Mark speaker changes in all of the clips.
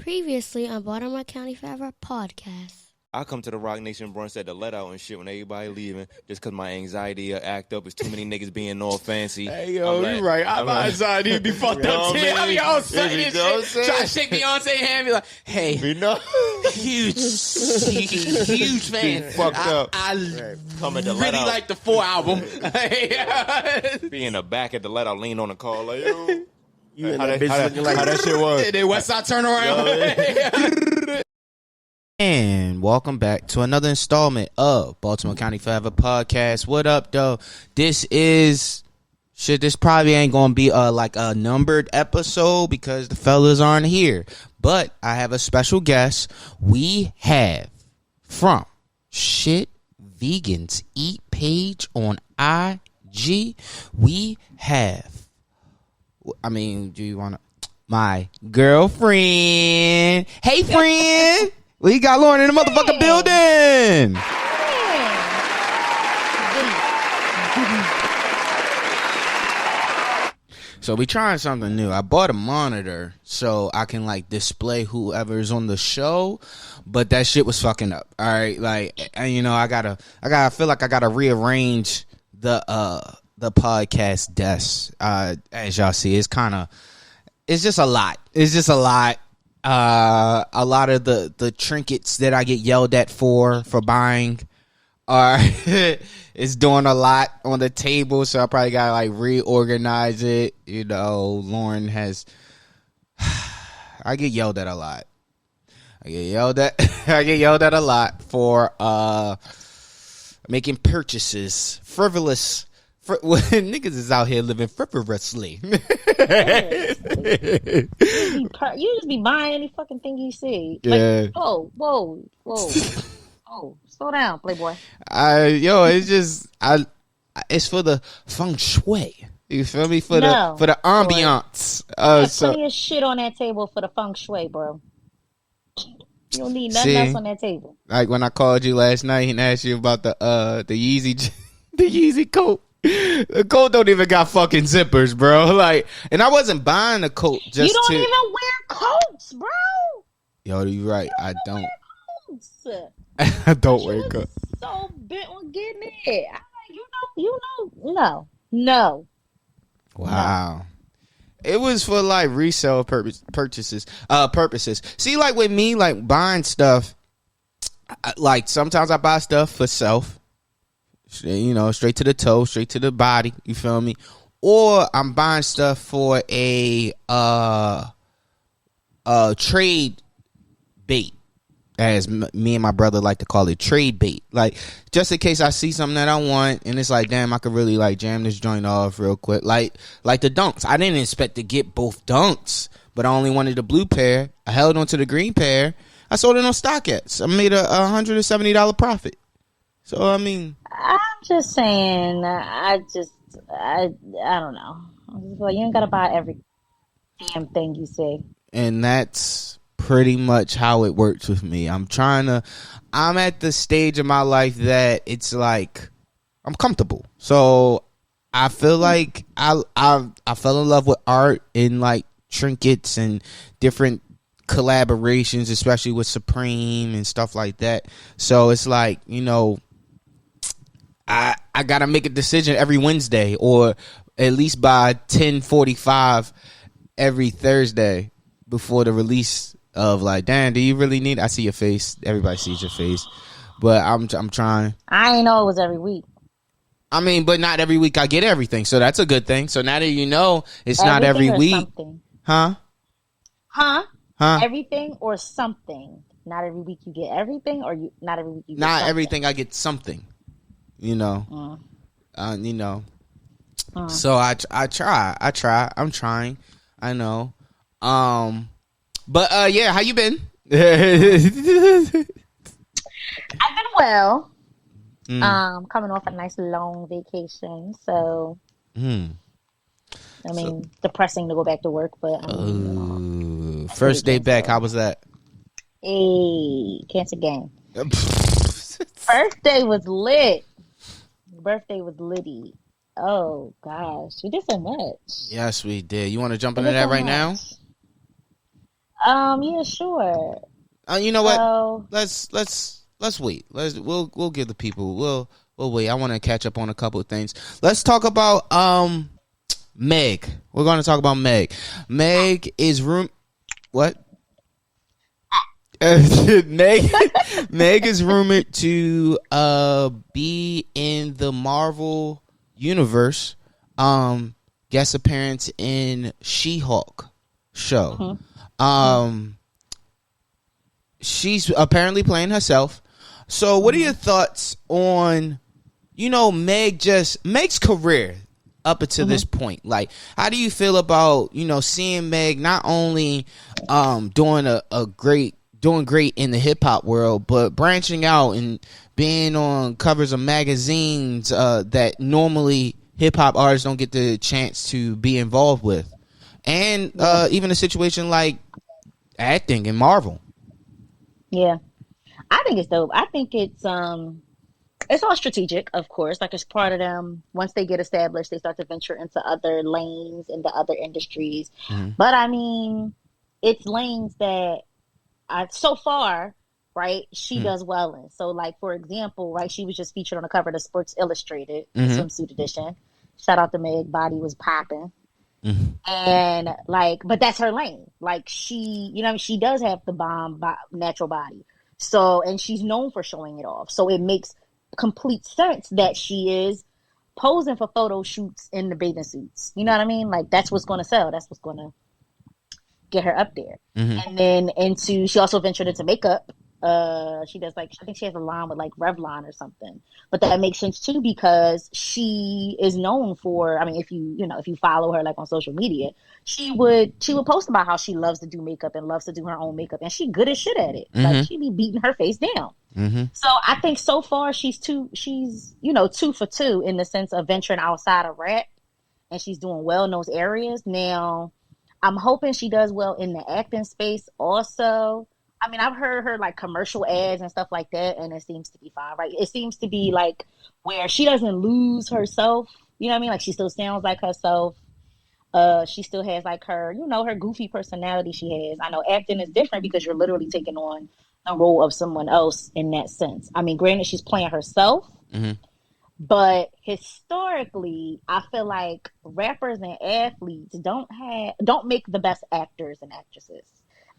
Speaker 1: Previously on Baltimore County Forever Podcast.
Speaker 2: I come to the Rock Nation brunch at the let out and shit when everybody leaving just because my anxiety act up. It's too many niggas being all fancy.
Speaker 3: Hey, yo, you right. My anxiety be fucked up, too. I be all sudden and shit. Try to shake Beyonce hand and be like, hey, huge fan.
Speaker 2: Fucked up.
Speaker 3: I
Speaker 2: Come at the
Speaker 3: really
Speaker 2: let out.
Speaker 3: like the 4 album.
Speaker 2: Be in the back at the let out, lean on the car like, yo.
Speaker 4: You and
Speaker 2: How
Speaker 4: that
Speaker 2: that-
Speaker 4: bitch
Speaker 2: how
Speaker 4: looking
Speaker 2: that-
Speaker 4: like
Speaker 2: how that shit was.
Speaker 3: Then West Side turnaround.
Speaker 4: And welcome back to another installment of Baltimore County Forever Podcast. What up, though? This probably ain't gonna be like a numbered episode because the fellas aren't here. But I have a special guest. We have from Shit Vegans Eat page on IG. We have, do you want to? My girlfriend. Hey, friend. We got Lauren in the motherfucking building. So we trying something new. I bought a monitor so I can like display whoever's on the show, but that shit was fucking up. All right, like, and I feel like I gotta rearrange the podcast desk. As y'all see, it's just a lot. It's just a lot. A lot of the trinkets that I get yelled at for buying are it's doing a lot on the table, so I probably gotta like reorganize it. You know, Lauren has I get yelled at a lot. I get yelled at a lot for making purchases, frivolous. Niggas is out here living frivolously.
Speaker 5: You just be buying any fucking thing you see.
Speaker 4: Yeah.
Speaker 5: Like, whoa. Oh, slow down, Playboy.
Speaker 4: It's for the feng shui. You feel me? For the ambiance.
Speaker 5: There's plenty of shit on that table for the feng shui, bro. You don't need nothing else on that table.
Speaker 4: Like when I called you last night and asked you about the Yeezy the Yeezy coat. The coat don't even got fucking zippers, bro. Like, and I wasn't buying the coat just
Speaker 5: you don't even wear coats, bro.
Speaker 4: Yo, you right. I don't.
Speaker 5: Coats.
Speaker 4: I don't wear coats.
Speaker 5: So bent on getting it. I'm like, no.
Speaker 4: Wow. It was for like resale purposes. See, like with me, like buying stuff, like sometimes I buy stuff for self. You know, straight to the toe, straight to the body. You feel me? Or I'm buying stuff for a trade bait, as me and my brother like to call it, trade bait. Like just in case I see something that I want, and it's like, damn, I could really like jam this joint off real quick. Like the dunks. I didn't expect to get both dunks, but I only wanted the blue pair. I held on to the green pair. I sold it on StockX. I made a $170 profit. So I'm
Speaker 5: just saying, I don't know. Well, you ain't gotta buy every damn thing you see.
Speaker 4: And that's pretty much how it works with me. I'm at the stage of my life that it's like I'm comfortable. So I feel like I fell in love with art and like trinkets and different collaborations, especially with Supreme and stuff like that. So it's like, you know, I gotta make a decision every Wednesday, or at least by 10:45 every Thursday before the release of like, damn, do you really need? I see your face. Everybody sees your face, but I'm trying.
Speaker 5: I ain't know it was every week.
Speaker 4: But not every week I get everything, so that's a good thing. So now that you know, it's
Speaker 5: everything
Speaker 4: not every
Speaker 5: or
Speaker 4: week,
Speaker 5: something.
Speaker 4: huh?
Speaker 5: Everything or something. Not every week you get everything, or not every week you get
Speaker 4: Not
Speaker 5: something.
Speaker 4: everything I get something. You know, So I try. I'm trying. I know. But yeah, how you been?
Speaker 5: I've been well. Coming off a nice long vacation, so depressing to go back to work, but
Speaker 4: first day back, how was that?
Speaker 5: Hey, cancer gang. First day was lit. Birthday was litty. Oh gosh, we did so much.
Speaker 4: Yes, we did. You want to jump into that right now?
Speaker 5: Yeah, sure.
Speaker 4: You know what? Let's wait. We'll give the people. We'll wait. I want to catch up on a couple of things. Let's talk about Meg. We're going to talk about Meg. Meg is what? Meg is rumored to be in the Marvel universe. Guest appearance in She-Hulk show. She's apparently playing herself. So what are your thoughts on, Meg's career up until this point? Like, how do you feel about, seeing Meg not only doing great in the hip hop world, but branching out and being on covers of magazines that normally hip hop artists don't get the chance to be involved with, and even a situation like acting in Marvel.
Speaker 5: Yeah, I think it's dope. I think it's all strategic, of course. Like, it's part of them. Once they get established, they start to venture into other lanes, into other industries. But I mean, it's lanes that so far, right, she does well in. So, like, for example, right, she was just featured on the cover of the Sports Illustrated swimsuit edition. Shout out to Meg, body was popping. And like, but that's her lane. Like, she, she does have the bomb natural body. So, and she's known for showing it off. So it makes complete sense that she is posing for photo shoots in the bathing suits. You know what I mean? Like, that's what's going to sell. That's what's going to get her up there. And then she also ventured into makeup. She does, like, I think she has a line with like Revlon or something, but that makes sense too, because she is known for, I mean, if you follow her like on social media, she would post about how she loves to do makeup and loves to do her own makeup, and she good as shit at it. Like, she be beating her face down. So I think so far she's 2 for 2 in the sense of venturing outside of rap, and she's doing well in those areas. Now, I'm hoping she does well in the acting space also. I mean, I've heard her like commercial ads and stuff like that, and it seems to be fine, right? It seems to be like where she doesn't lose herself. You know what I mean? Like, she still sounds like herself. She still has like her, her goofy personality she has. I know acting is different because you're literally taking on the role of someone else in that sense. I mean, granted, she's playing herself, but historically, I feel like rappers and athletes don't make the best actors and actresses.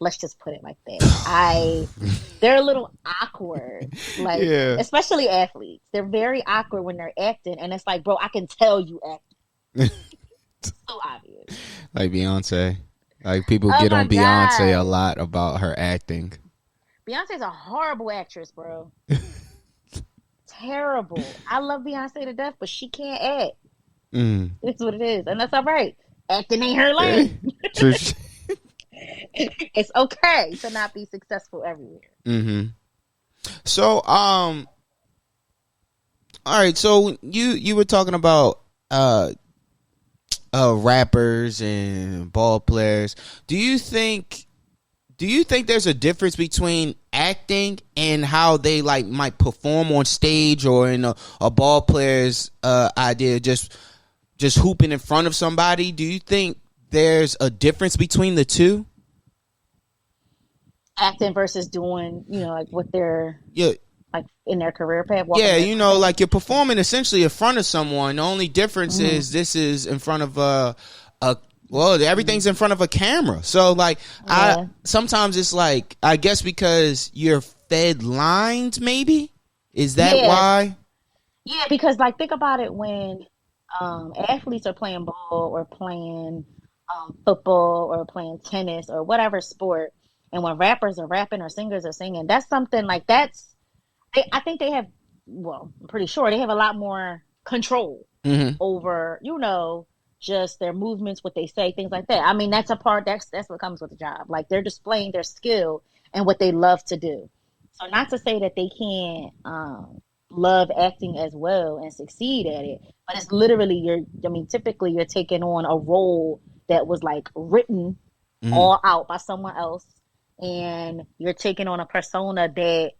Speaker 5: Let's just put it like that. They're a little awkward, like, especially athletes. They're very awkward when they're acting, and it's like, bro, I can tell you acting. So obvious.
Speaker 4: Like Beyonce. Like, people get on Beyonce a lot about her acting.
Speaker 5: Beyonce's a horrible actress, bro. Terrible. I love Beyonce to death, but she can't act. It's what it is, and that's all right. Acting ain't her lane. It's okay to not be successful everywhere.
Speaker 4: So, all right. So you were talking about rappers and ball players. Do you think there's a difference between acting and how they like might perform on stage, or in a ball player's idea, just hooping in front of somebody? Do you think there's a difference between the two?
Speaker 5: Acting versus doing, like what they're like in their career path.
Speaker 4: Like, you're performing essentially in front of someone. The only difference is this is in front of everything's in front of a camera. So like, sometimes it's like, I guess because you're fed lines, maybe? Is that why?
Speaker 5: Yeah, because like, think about it, when athletes are playing ball or playing football or playing tennis or whatever sport, and when rappers are rapping or singers are singing, that's something like I think they have, I'm pretty sure they have a lot more control over, just their movements, what they say, things like that. I mean, that's a part, that's what comes with the job. Like, they're displaying their skill and what they love to do. So not to say that they can't love acting as well and succeed at it, but it's literally, typically you're taking on a role that was like written all out by someone else, and you're taking on a persona that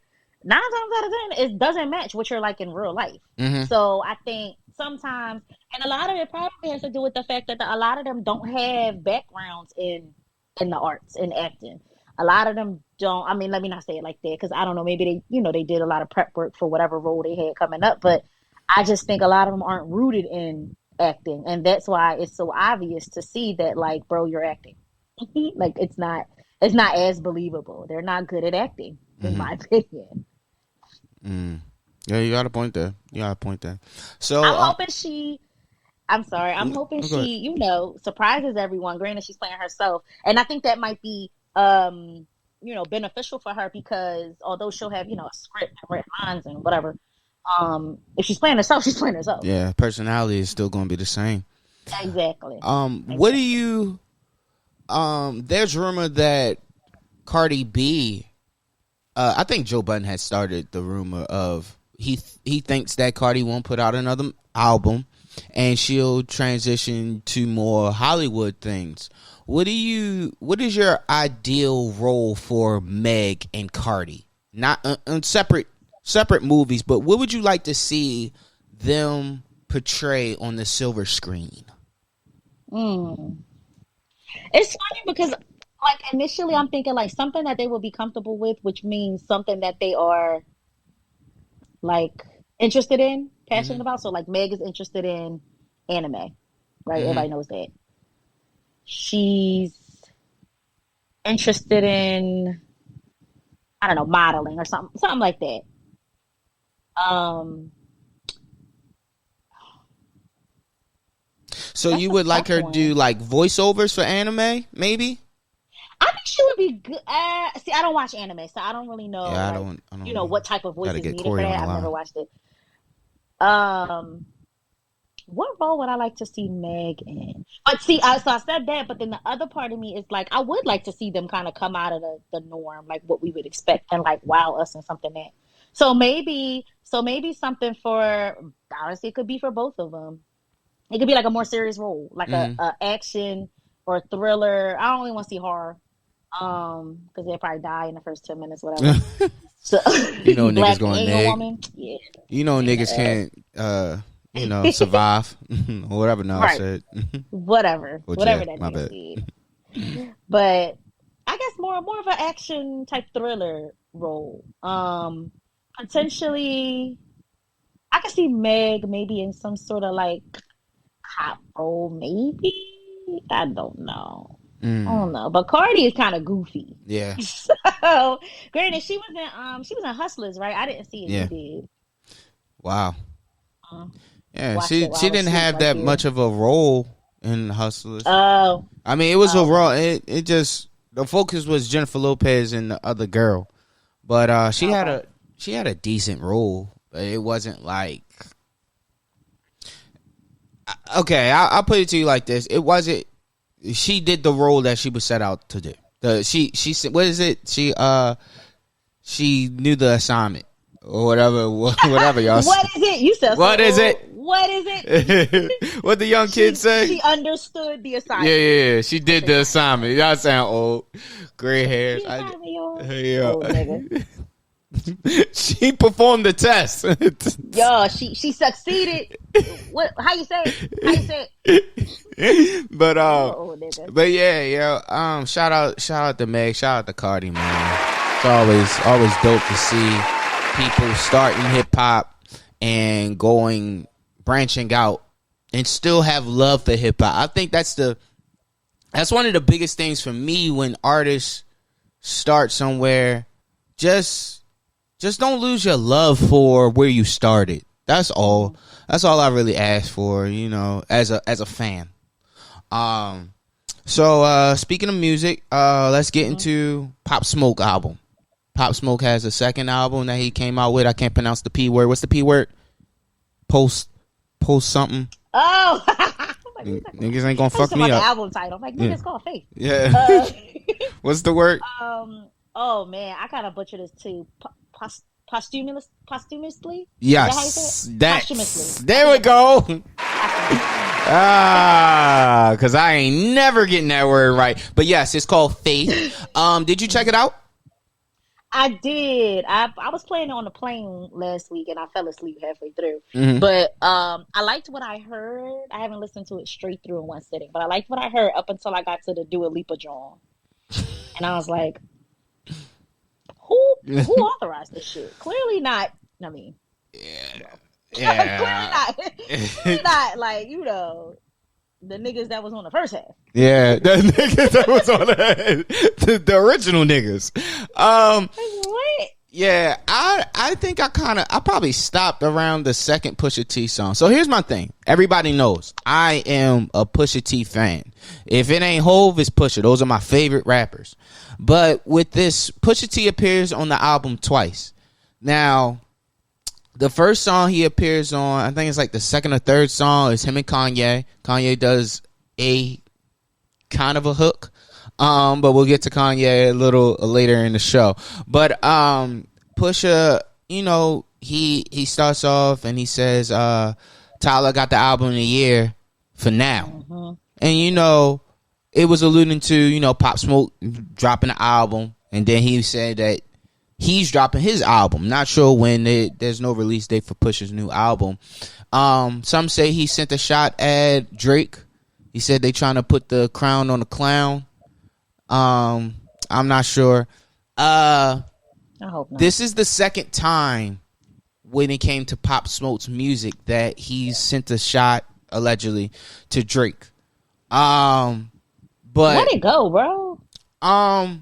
Speaker 5: 9 times out of 10 it doesn't match what you're like in real life. So I think sometimes, and a lot of it probably has to do with the fact that a lot of them don't have backgrounds in the arts, in acting. A lot of them don't. I mean, let me not say it like that because I don't know. Maybe they did a lot of prep work for whatever role they had coming up. But I just think a lot of them aren't rooted in acting, and that's why it's so obvious to see that, like, bro, you're acting. Like, it's not as believable. They're not good at acting, in my opinion.
Speaker 4: Yeah, you got a point there. So
Speaker 5: I'm hoping she surprises everyone. Granted, she's playing herself, and I think that might be beneficial for her because although she'll have a script and written lines and whatever, if she's playing herself, she's playing herself.
Speaker 4: Yeah, personality is still going to be the same.
Speaker 5: Exactly.
Speaker 4: What do you? There's rumor that Cardi B. I think Joe Budden has started the rumor of he thinks that Cardi won't put out another album, and she'll transition to more Hollywood things. What is your ideal role for Meg and Cardi? Not on separate movies, but what would you like to see them portray on the silver screen?
Speaker 5: It's funny because, like, initially I'm thinking like something that they will be comfortable with, which means something that they are like interested in, passionate about. So like Meg is interested in anime, right? Everybody knows that. She's interested in, I don't know, modeling or something like that.
Speaker 4: So you would like her to do like voiceovers for anime, maybe?
Speaker 5: I think she would be good. See, I don't watch anime, so I don't really know.
Speaker 4: Yeah,
Speaker 5: I don't know what type of voice is needed for that. I've never watched it. What role would I like to see Meg in? But see, so I said that, but then the other part of me is like, I would like to see them kind of come out of the norm, like what we would expect, and like wow us in something that. So maybe something for, honestly, it could be for both of them. It could be like a more serious role, like a action or a thriller. I don't really want to see horror, because they'll probably die in the first 10 minutes, whatever. So
Speaker 4: niggas going neg.
Speaker 5: Yeah.
Speaker 4: Niggas can't survive or whatever. No,
Speaker 5: right.
Speaker 4: I said
Speaker 5: whatever that
Speaker 4: my
Speaker 5: nigga said. But I guess more of an action type thriller role. Potentially, I could see Meg maybe in some sort of like hot role, maybe. I don't know. I don't know. But Cardi is kind of goofy.
Speaker 4: Yeah.
Speaker 5: So, granted, she was in Hustlers, right? I didn't see it.
Speaker 4: Yeah.
Speaker 5: You did.
Speaker 4: Wow. Yeah, she didn't have that much of a role in Hustlers.
Speaker 5: Oh.
Speaker 4: I mean, it was a role. It just, the focus was Jennifer Lopez and the other girl, but she had a decent role. But it wasn't like. Okay, I'll put it to you like this: it wasn't. She did the role that she was set out to do. She what is it? She knew the assignment or whatever y'all.
Speaker 5: What is it? You said.
Speaker 4: What is it?
Speaker 5: What is it?
Speaker 4: What the young kids say?
Speaker 5: She understood the assignment.
Speaker 4: Yeah. She did the assignment. Y'all sound old, gray hair.
Speaker 5: Nigga.
Speaker 4: She performed the test.
Speaker 5: Yo, she succeeded. What? How you say it?
Speaker 4: But yeah. Shout out to Meg. Shout out to Cardi, man. It's always dope to see people starting hip hop and branching out and still have love for hip hop. I think that's one of the biggest things for me when artists start somewhere. Just don't lose your love for where you started. That's all. That's all I really ask for, as a fan. So speaking of music, let's get into Pop Smoke album. Pop Smoke has a second album that he came out with. I can't pronounce the P word. What's the P word? Post something.
Speaker 5: Oh.
Speaker 4: Niggas ain't gonna fuck me up.
Speaker 5: The album title. I'm like, niggas called Faith.
Speaker 4: Yeah. What's the word?
Speaker 5: Oh man, I gotta butcher this too. Posthumously?
Speaker 4: Yes.
Speaker 5: Posthumously.
Speaker 4: There we go. Because I ain't never getting that word right. But yes, it's called Faith. Did you check it out?
Speaker 5: I did. I was playing it on the plane last week and I fell asleep halfway through. But I liked what I heard. I haven't listened to it straight through in one sitting, but I liked what I heard up until I got to the Dua Lipa John. And I was like, who authorized this shit? Clearly not. I mean,
Speaker 4: yeah,
Speaker 5: clearly not like the niggas that was on the first half.
Speaker 4: Yeah, the niggas that was on the original niggas.
Speaker 5: What?
Speaker 4: Yeah, I think I probably stopped around the second Pusha T song. So here's my thing. Everybody knows I am a Pusha T fan. If it ain't Hove, it's Pusha. Those are my favorite rappers. But with this, Pusha T appears on the album twice. Now, the first song he appears on, I think it's like the second or third song, is him and Kanye. Kanye does a kind of a hook. But we'll get to Kanye a little later in the show. But Pusha, he starts off and he says, Tyler got the album of the year for now. Mm-hmm. And it was alluding to, Pop Smoke dropping the album, and then he said that he's dropping his album. Not sure when. There's no release date for Pusha's new album. Some say he sent a shot at Drake. He said they trying to put the crown on the clown. I'm not sure.
Speaker 5: I hope not.
Speaker 4: This is the second time when it came to Pop Smoke's music that he sent a shot allegedly to Drake. But
Speaker 5: let it go, bro.
Speaker 4: I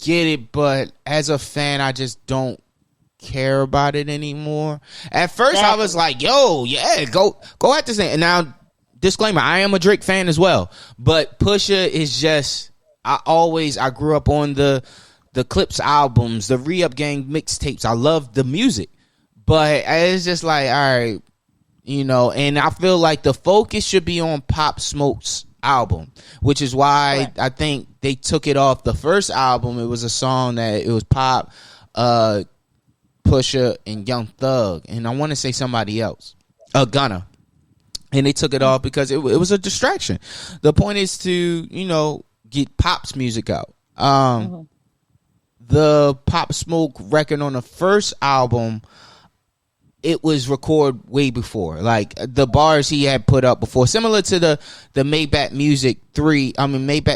Speaker 4: get it, but as a fan, I just don't care about it anymore. At first, I was like, "Yo, yeah, go at this thing." And now, disclaimer: I am a Drake fan as well, but Pusha is just. I grew up on the Clips albums, the Re-Up Gang mixtapes. I love the music, but it's just like, all right, and I feel like the focus should be on Pop Smoke's album, which is why I think they took it off the first album. It was a song that it was Pop, Pusha, and Young Thug, and I want to say somebody else, Gunna. And they took it off because it was a distraction. The point is to, get Pop's music out. The Pop Smoke record on the first album, it was recorded way before. Like the bars he had put up before, similar to the Maybach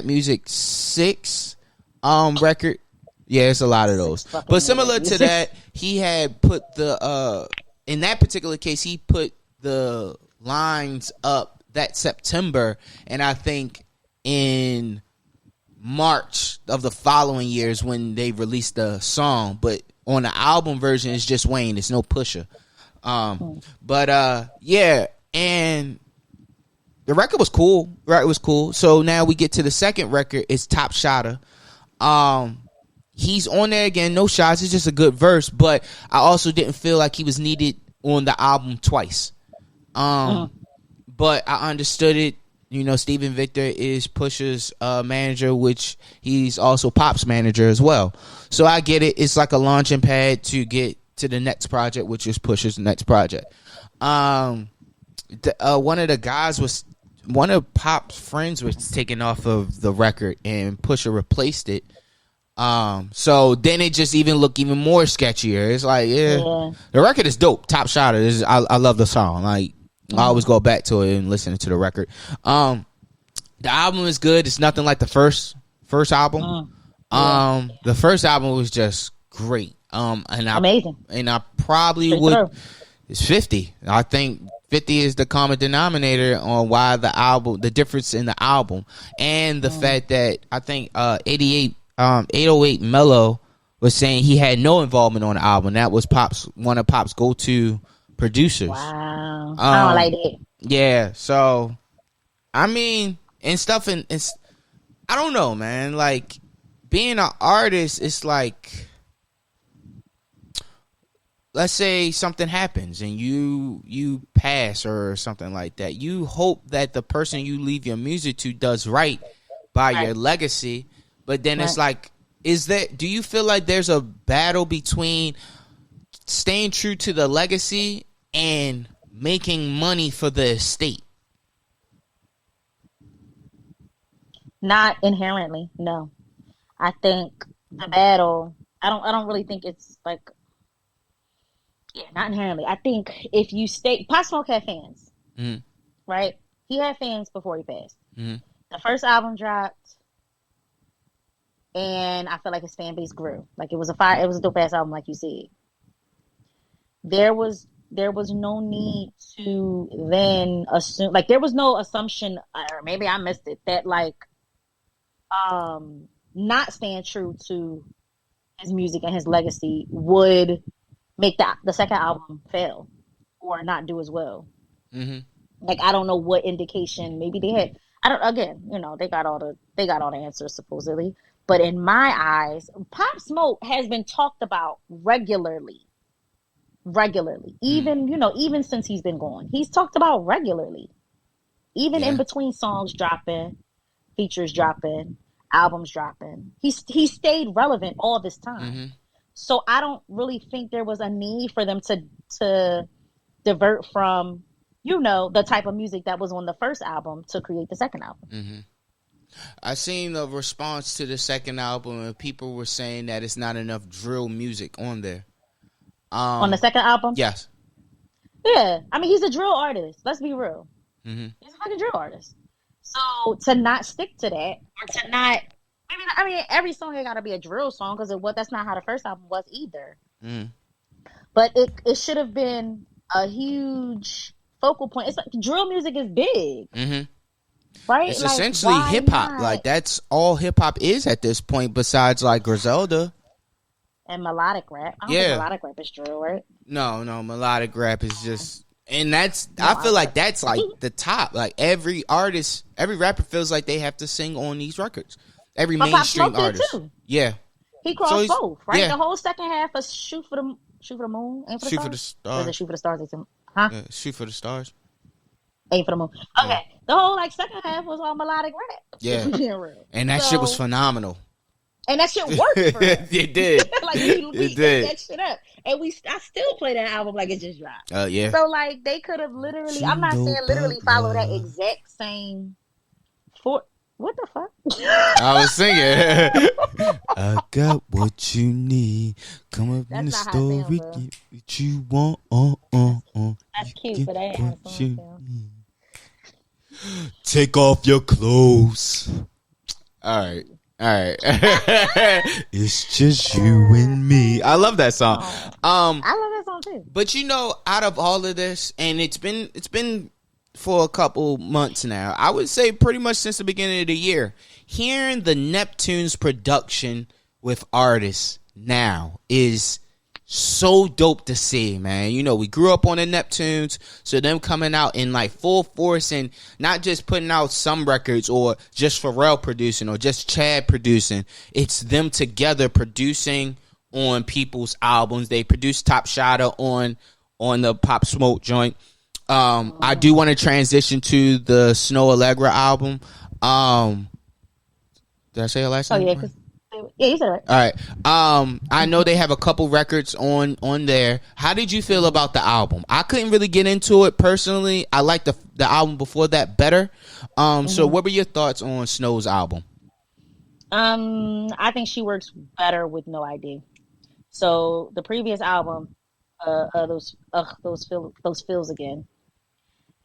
Speaker 4: Music 6 record. Yeah, it's a lot of those. But similar to that, he had put in that particular case, he put the lines up that September, and I think in March of the following years when they released the song. But on the album version, it's just Wayne. It's no Pusha. Yeah, and the record was cool. Right, it was cool. So now we get to the second record. It's Top Shotter. He's on there again. No shots. It's just a good verse. But I also didn't feel like he was needed on the album twice. But I understood it. Steven Victor is Pusha's manager, which he's also Pop's manager as well. So I get it. It's like a launching pad to get to the next project, which is Pusha's next project. One of Pop's friends was taken off of the record, and Pusha replaced it. So then it just looked even more sketchier. It's like, yeah. The record is dope. Top Shotter. I love the song. Like, I always go back to it and listen to the record. The album is good. It's nothing like the first album. The first album was just great.
Speaker 5: Amazing.
Speaker 4: And I probably would. It's 50. I think 50 is the common denominator on why the difference in the album, and the fact that I think 808 Mello was saying he had no involvement on the album. That was one of Pop's go-to producers.
Speaker 5: Wow. I don't like it.
Speaker 4: Yeah, so I mean, and stuff, and it's, I don't know, man. Like, being an artist, it's like, let's say something happens and you pass or something like that. You hope that the person you leave your music to does right by your legacy, but then it's like, do you feel like there's a battle between staying true to the legacy and making money for the estate?
Speaker 5: Not inherently, no. I think the battle, I don't really think it's like, not inherently. I think if you stay, Pop Smoke had fans, right? He had fans before he passed. The first album dropped. and I feel like his fan base grew. Like it was a dope ass album, like you said. There was no need to then assume, like there was no assumption, or maybe I missed it, that like not staying true to his music and his legacy would make the second album fail or not do as well. Mm-hmm. Like I don't know what indication. Maybe they had. I don't. Again, they got all the answers supposedly. But in my eyes, Pop Smoke has been talked about regularly. Even since he's been gone, he's talked about regularly. Even in between songs dropping, features dropping, albums dropping, he stayed relevant all this time. Mm-hmm. So I don't really think there was a need for them to divert from, the type of music that was on the first album to create the second album.
Speaker 4: Mm-hmm. I seen a response to the second album, and people were saying that it's not enough drill music on there.
Speaker 5: On the second album?
Speaker 4: Yes.
Speaker 5: Yeah. I mean, he's a drill artist. Let's be real.
Speaker 4: Mm-hmm.
Speaker 5: He's a fucking drill artist. So to not stick to that, or to not, I mean, every song ain't got to be a drill song, because that's not how the first album was either. Mm-hmm. But it should have been a huge focal point. It's like drill music is big. Mm-hmm. Right?
Speaker 4: It's essentially hip hop. Like that's all hip hop is at this point, besides like Griselda.
Speaker 5: And melodic rap. I don't think melodic rap is drill, right?
Speaker 4: No, melodic rap is just, and that's, I feel like that's like the top. Like every rapper feels like they have to sing on these records. Every mainstream artist. Too. Yeah.
Speaker 5: He crossed both, right? Yeah. The whole second half of Shoot for the Moon, Aim for the Stars.
Speaker 4: Shoot for the Stars.
Speaker 5: Or is it Shoot for the Stars? Huh?
Speaker 4: Yeah, Shoot for the Stars.
Speaker 5: Aim for the Moon. Okay. Yeah. The whole second half was all melodic rap.
Speaker 4: Yeah. And that shit was phenomenal.
Speaker 5: And that shit worked for us.
Speaker 4: It did.
Speaker 5: Like we did that shit up, and I still play that album like it just dropped.
Speaker 4: Yeah.
Speaker 5: So like they could have literally. I'm not saying literally follow that exact same. What the fuck?
Speaker 4: I was singing. I got what you need. Come up in the store, we get what you want.
Speaker 5: That's cute, but I ain't song.
Speaker 4: Take off your clothes. All right. It's just you and me. I love that song.
Speaker 5: I love that song too.
Speaker 4: But out of all of this, and it's been for a couple months now, I would say pretty much since the beginning of the year, hearing the Neptunes production with artists now is so dope to see, man. We grew up on the Neptunes, so them coming out in like full force and not just putting out some records or just Pharrell producing or just Chad producing. It's them together producing on people's albums. They produced Top Shotter on the Pop Smoke joint. I do want to transition to the Snoh Aalegra album. Did I say her last name?
Speaker 5: Oh, yeah, yeah, you said it right.
Speaker 4: All right. I know they have a couple records on there. How did you feel about the album? I couldn't really get into it personally. I liked the album before that better. So what were your thoughts on Snoh's album?
Speaker 5: I think she works better with No ID. So the previous album, those feels again,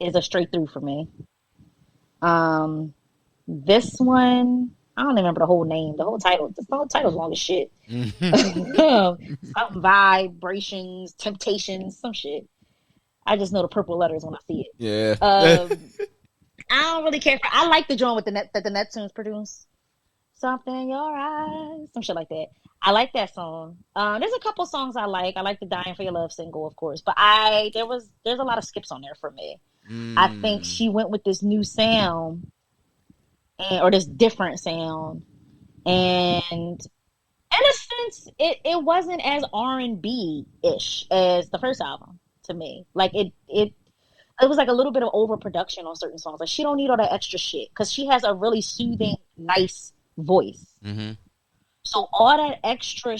Speaker 5: is a straight through for me. This one, I don't remember the whole name. The whole title's long as shit. Vibrations, temptations, some shit. I just know the purple letters when I see it.
Speaker 4: Yeah.
Speaker 5: I don't really care for. I like the joint with that the Neptunes produce. Something in your eyes, some shit like that. I like that song. There's a couple songs I like. I like the "Dying for Your Love" single, of course, but there's a lot of skips on there for me. I think she went with this new sound, or this different sound, and in a sense, it wasn't as R&B ish as the first album to me. Like it was like a little bit of overproduction on certain songs. Like she don't need all that extra shit because she has a really soothing, nice voice. Mm-hmm. So all them extra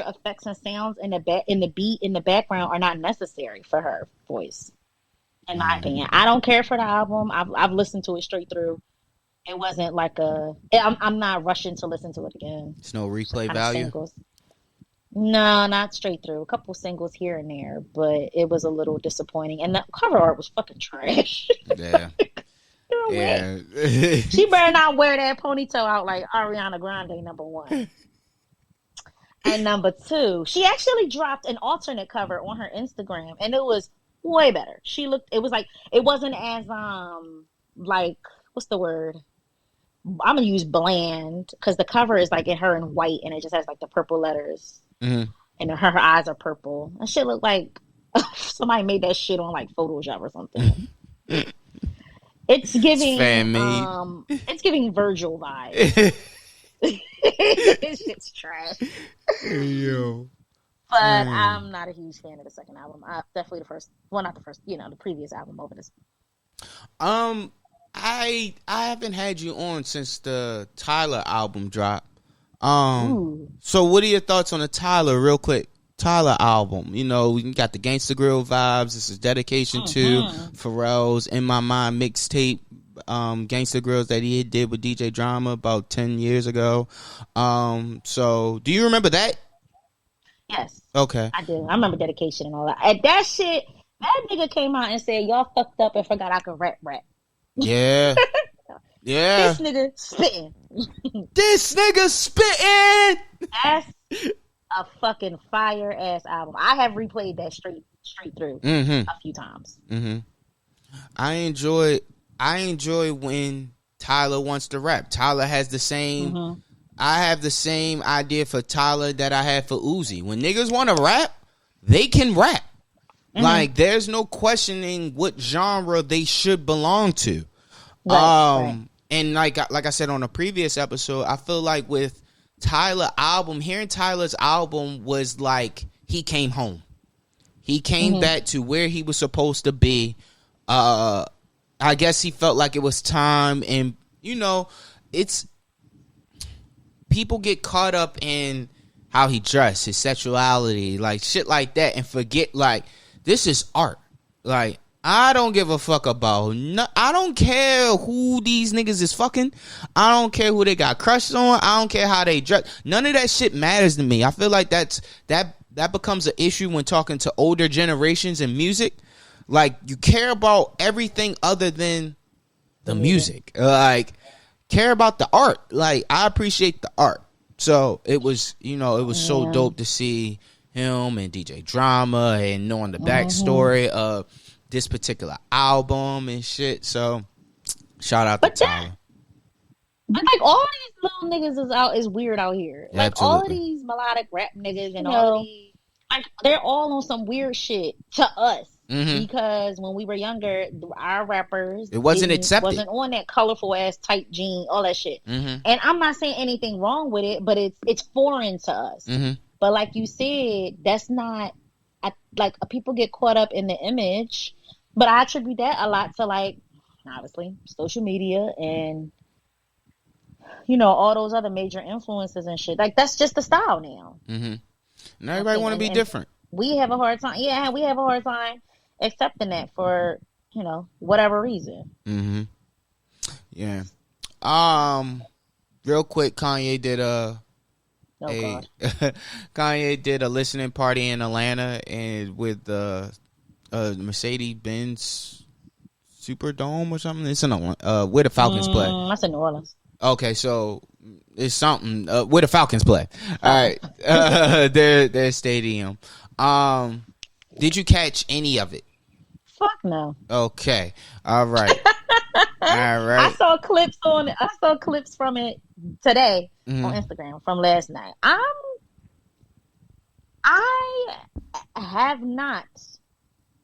Speaker 5: effects and sounds in the beat in the background are not necessary for her voice, in my opinion. I don't care for the album. I've listened to it straight through. It wasn't like I'm not rushing to listen to it again.
Speaker 4: It's no replay value.
Speaker 5: No, not straight through. A couple singles here and there, but it was a little disappointing. And the cover art was fucking trash.
Speaker 4: Yeah.
Speaker 5: It wear.
Speaker 4: Yeah.
Speaker 5: She better not wear that ponytail out like Ariana Grande, number one. And number two, she actually dropped an alternate cover on her Instagram, and it was way better. It was like, it wasn't as, like, what's the word? I'm going to use bland, because the cover is like her in white, and it just has like the purple letters.
Speaker 4: Mm-hmm.
Speaker 5: And her eyes are purple. That shit look like somebody made that shit on like Photoshop or something. It's giving it's giving Virgil vibes. This shit's trash.
Speaker 4: Yo.
Speaker 5: But I'm not a huge fan of the second album. Definitely the first, well, not the first, the previous album over this.
Speaker 4: I haven't had you on since the Tyler album dropped. So what are your thoughts on the Tyler, real quick? Tyler album, we got the Gangsta Grill vibes. This is dedication to Pharrell's In My Mind mixtape, Gangsta Grills that he did with DJ Drama about 10 years ago. So do you remember that?
Speaker 5: Yes.
Speaker 4: Okay.
Speaker 5: I do. I remember dedication and all that. And that shit, that nigga came out and said, y'all fucked up and forgot I could rap.
Speaker 4: Yeah. Yeah.
Speaker 5: This nigga spitting. That's a fucking fire ass album. I have replayed that straight through a few times.
Speaker 4: Mm-hmm. I enjoy when Tyler wants to rap. Tyler has the same. I have the same idea for Tyler that I had for Uzi. When niggas want to rap, they can rap. Like, there's no questioning what genre they should belong to. Right. And like I said on a previous episode, I feel like with Tyler album, hearing Tyler's album was like he came home. He came back to where he was supposed to be. I guess he felt like it was time, and it's people get caught up in how he dressed, his sexuality, like shit like that, and forget like this is art. Like, I don't give a fuck about I don't care who these niggas is fucking. I don't care who they got crushes on. I don't care how they dress. None of that shit matters to me. I feel like that becomes an issue when talking to older generations in music. Like, you care about everything other than the music. Like, care about the art. Like, I appreciate the art. So it was, it was so dope to see him and DJ Drama and knowing the backstory of this particular album and shit. So shout out to Tyler.
Speaker 5: But like, all these little niggas is weird out here. Like,
Speaker 4: absolutely.
Speaker 5: all of these melodic rap niggas and all of these, like, they're all on some weird shit to us. Because when we were younger, our rappers,
Speaker 4: it wasn't accepted.
Speaker 5: Wasn't on that colorful ass tight jean, all that shit. And I'm not saying anything wrong with it, but it's foreign to us. But like you said, that's not, like, people get caught up in the image. But I attribute that a lot to, like, obviously social media and all those other major influences and shit. Like, that's just the style now.
Speaker 4: And everybody want to be different.
Speaker 5: We have a hard time. Yeah, we have a hard time accepting that for whatever reason.
Speaker 4: Yeah. Real quick, Kanye did Kanye did a listening party in Atlanta and with Mercedes-Benz Superdome or something. It's in where the Falcons play.
Speaker 5: That's in New Orleans.
Speaker 4: Okay, so it's something where the Falcons play. All right, their stadium. Did you catch any of it?
Speaker 5: Fuck no.
Speaker 4: Okay. All right. All right.
Speaker 5: I saw clips from it today on Instagram from last night. I have not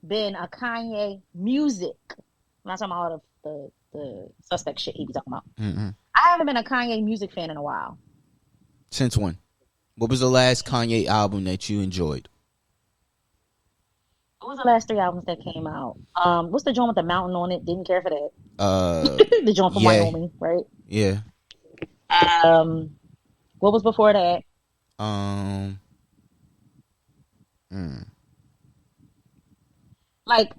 Speaker 5: been a Kanye music. I'm not talking about all the suspect shit he be talking about. I haven't been a Kanye music fan in a while.
Speaker 4: Since when? What was the last Kanye album that you enjoyed?
Speaker 5: What was the last 3 albums that came out? What's the joint with the mountain on it? Didn't care for that. The joint from Wyoming, right?
Speaker 4: Yeah.
Speaker 5: What was before that? Like.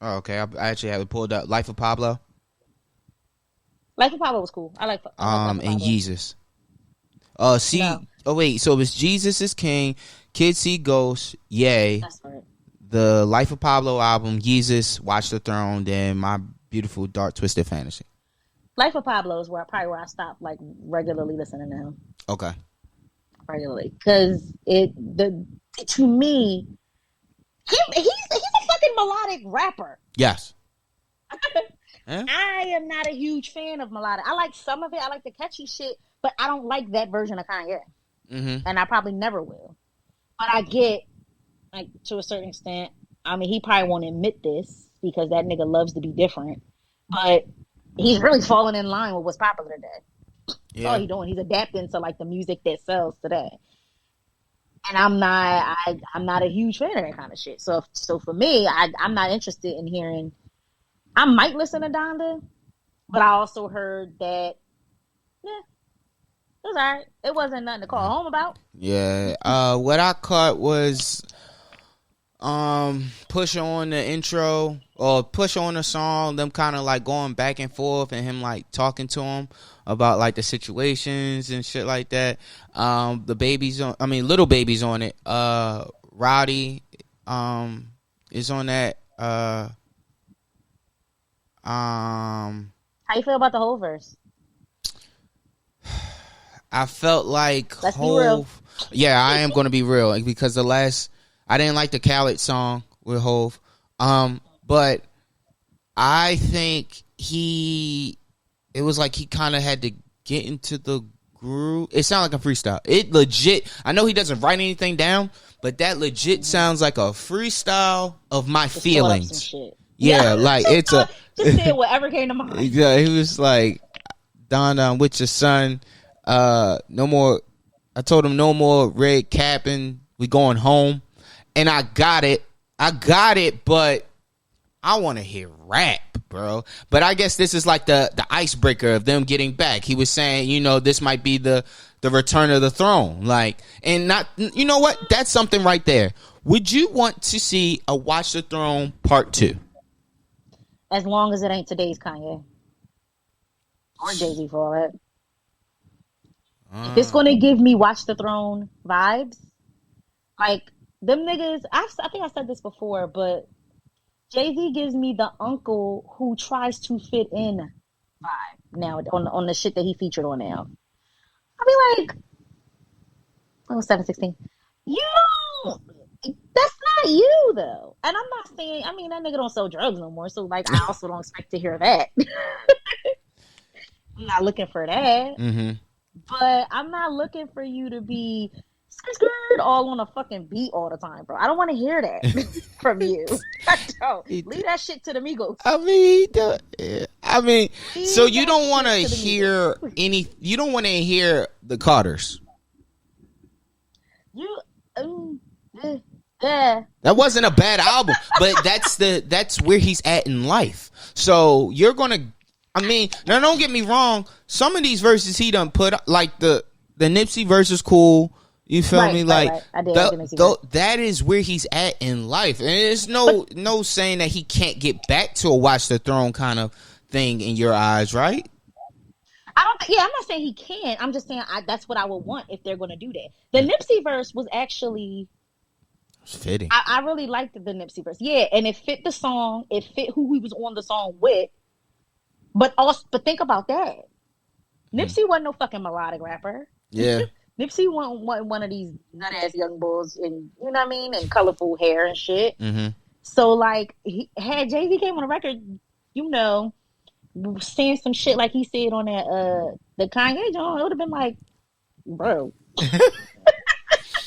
Speaker 4: Oh, okay. I actually have it pulled up. Life of Pablo.
Speaker 5: Life of Pablo was cool. I like
Speaker 4: and Yeezus. No. Oh wait, so it was Jesus is King, Kids See Ghosts, Yay.
Speaker 5: That's right.
Speaker 4: The Life of Pablo album, Yeezus, Watch the Throne, then My beautiful, dark, twisted fantasy.
Speaker 5: Life of Pablo is where I stopped like regularly listening to him.
Speaker 4: Okay.
Speaker 5: Regularly, because to me, he's a fucking melodic rapper.
Speaker 4: Yes. Yeah.
Speaker 5: I am not a huge fan of melodic. I like some of it. I like the catchy shit, but I don't like that version of Kanye.
Speaker 4: Mm-hmm.
Speaker 5: And I probably never will. But I get, like, to a certain extent. I mean, he probably won't admit this because that nigga loves to be different. But he's really falling in line with what's popular today.
Speaker 4: Yeah.
Speaker 5: That's all he's doing. He's adapting to like the music that sells today. And I'm not a huge fan of that kind of shit. So for me, I'm not interested in hearing. I might listen to Donda, but I also heard that, yeah, it was alright. It wasn't nothing to call home about.
Speaker 4: Yeah. What I caught was Push on the intro or Push on the song, them kind of like going back and forth and him like talking to him about like the situations and shit like that. The baby's on, I mean, Little Baby's on it. Rowdy is on that.
Speaker 5: How you feel about the whole verse?
Speaker 4: I felt like
Speaker 5: Let's be real.
Speaker 4: Yeah, I am going to be real because I didn't like the Khaled song with Hove. But I think it was like he kind of had to get into the groove. It sounded like a freestyle. It legit, I know he doesn't write anything down, but that legit sounds like a freestyle of my
Speaker 5: Just
Speaker 4: feelings.
Speaker 5: some shit.
Speaker 4: Yeah, like it's a.
Speaker 5: Just say whatever came to mind.
Speaker 4: Yeah, he was like, Don, I'm with your son. No more. I told him no more red capping. We going home. And I got it, but I want to hear rap, bro. But I guess this is like the icebreaker of them getting back. He was saying, this might be the return of the throne. Like, and not, you know what? That's something right there. Would you want to see a Watch the Throne Part 2?
Speaker 5: As long as it ain't today's Kanye. Or Jay-Z for all that. If it's going to give me Watch the Throne vibes, like, them niggas, I think I said this before, but Jay-Z gives me the uncle who tries to fit in vibe now on the shit that he featured on now. I be like, 716. That's not you though. And I'm not saying, I mean, that nigga don't sell drugs no more, so like I also don't expect to hear that. I'm not looking for that.
Speaker 4: Mm-hmm.
Speaker 5: But I'm not looking for you to be scared all on a fucking beat all the time, bro. I don't want to hear that from you. I don't. Leave that shit to the Migos.
Speaker 4: So you don't want to hear you don't want to hear the Carters.
Speaker 5: Yeah.
Speaker 4: That wasn't a bad album, but that's where he's at in life. So you're gonna, now don't get me wrong. Some of these verses he done put, like the Nipsey verse is cool. You feel me? Like
Speaker 5: right. I did
Speaker 4: that is where he's at in life, and there's no saying that he can't get back to a Watch the Throne kind of thing in your eyes, right?
Speaker 5: I'm not saying he can't. I'm just saying that's what I would want if they're going to do that. The Nipsey verse was actually
Speaker 4: fitting.
Speaker 5: I really liked the Nipsey verse. Yeah, and it fit the song. It fit who he was on the song with. But think about that. Nipsey wasn't no fucking melodic rapper.
Speaker 4: Yeah.
Speaker 5: Nipsey wasn't one of these nut ass young bulls, and you know what I mean, and colorful hair and shit.
Speaker 4: Mm-hmm.
Speaker 5: So like, had Jay-Z came on the record, saying some shit like he said on that the Kanye joint, it would have been like, bro.